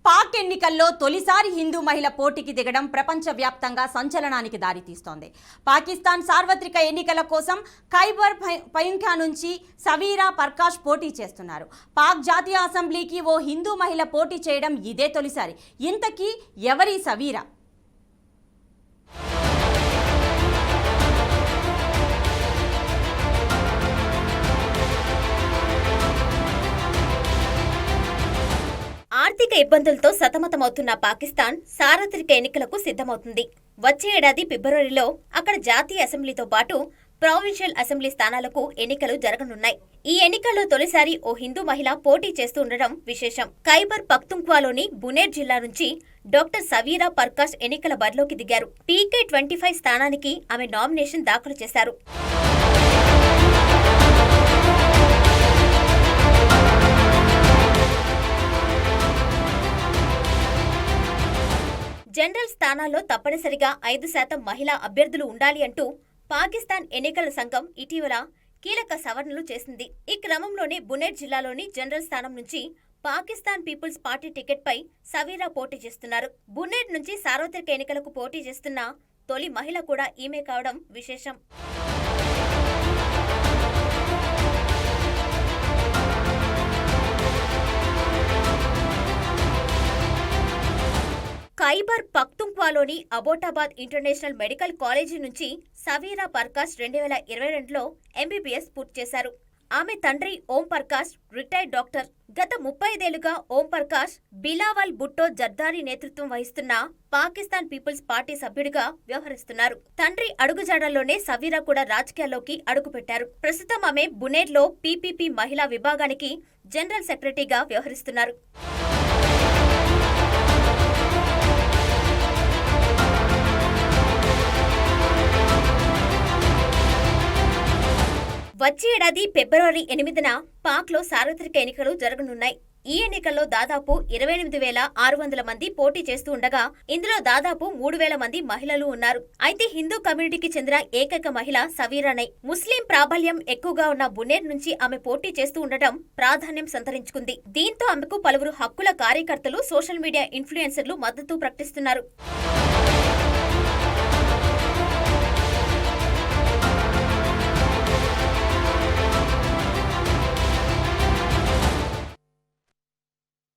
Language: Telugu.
పాక్ ఎన్నికల్లో తొలిసారి హిందూ మహిళ పోటీకి దిగడం ప్రపంచవ్యాప్తంగా సంచలనానికి దారితీస్తోంది. పాకిస్తాన్ సార్వత్రిక ఎన్నికల కోసం ఖైబర్ పఖ్తూన్ఖ్వా నుంచి సవీరా పర్కాష్ పోటీ చేస్తున్నారు. పాక్ జాతీయ అసెంబ్లీకి ఓ హిందూ మహిళ పోటీ చేయడం ఇదే తొలిసారి. ఇంతకీ ఎవరి సవీరా? ఆర్థిక ఇబ్బందులతో సతమతమవుతున్న పాకిస్తాన్ సార్వత్రిక ఎన్నికలకు సిద్ధమవుతుంది. వచ్చే ఏడాది ఫిబ్రవరిలో అక్కడ జాతీయ అసెంబ్లీతో పాటు ప్రావిన్షియల్ అసెంబ్లీ స్థానాలకు ఎన్నికలు జరగనున్నాయి. ఈ ఎన్నికల్లో తొలిసారి ఓ హిందూ మహిళ పోటీ చేస్తుండడం విశేషం. ఖైబర్ పఖ్తూన్ఖ్వాలోని బునేర్ జిల్లా నుంచి డాక్టర్ సవీరా పర్కాష్ ఎన్నికల బరిలోకి దిగారు. PK-25 స్థానానికి ఆమె నామినేషన్ దాఖలు చేశారు. జనరల్ స్థానాల్లో తప్పనిసరిగా 5% మహిళా అభ్యర్థులు ఉండాలి అంటూ పాకిస్తాన్ ఎన్నికల సంఘం ఇటీవల కీలక సవరణలు చేసింది. ఈ క్రమంలోనే బునేర్ జిల్లాలోని జనరల్ స్థానం నుంచి పాకిస్తాన్ పీపుల్స్ పార్టీ టికెట్పై సవీరా పోటీ చేస్తున్నారు. బునేర్ నుంచి సార్వత్రిక ఎన్నికలకు పోటీ చేస్తున్న తొలి మహిళ కూడా ఈమె కావడం విశేషం. ఖైబర్ పఖ్తూన్ఖ్వాలోని అబోటాబాద్ ఇంటర్నేషనల్ మెడికల్ కాలేజీ నుంచి సవీరా పర్కాష్ 2022లో MBBS పూర్తి చేశారు. ఆమె తండ్రి ఓం పర్కాష్ రిటైర్డ్ డాక్టర్. గత 35 ఏళ్లుగా ఓం పర్కాష్ బిలావల్ భుట్టో జర్దారీ నేతృత్వం వహిస్తున్న పాకిస్తాన్ పీపుల్స్ పార్టీ సభ్యుడిగా వ్యవహరిస్తున్నారు. తండ్రి అడుగుజాడల్లోనే సవీరా కూడా రాజకీయాల్లోకి అడుగుపెట్టారు. ప్రస్తుతం ఆమె బునేర్లో PPP మహిళా విభాగానికి జనరల్ సెక్రటరీగా వ్యవహరిస్తున్నారు. వచ్చే ఏడాది ఫిబ్రవరి 8న పాక్లో సార్వత్రిక ఎన్నికలు జరగనున్నాయి. ఈ ఎన్నికల్లో దాదాపు 28,600 మంది పోటీ చేస్తూ ఉండగా ఇందులో దాదాపు 3,000 మంది మహిళలు ఉన్నారు. అయితే హిందూ కమ్యూనిటీకి చెందిన ఏకైక మహిళ సవీరానే. ముస్లిం ప్రాబల్యం ఎక్కువగా ఉన్న బునేర్ నుంచి ఆమె పోటీ చేస్తూ ఉండటం ప్రాధాన్యం సంతరించుకుంది. దీంతో ఆమెకు పలువురు హక్కుల కార్యకర్తలు, సోషల్ మీడియా ఇన్ఫ్లుయెన్సర్లు మద్దతు ప్రకటిస్తున్నారు.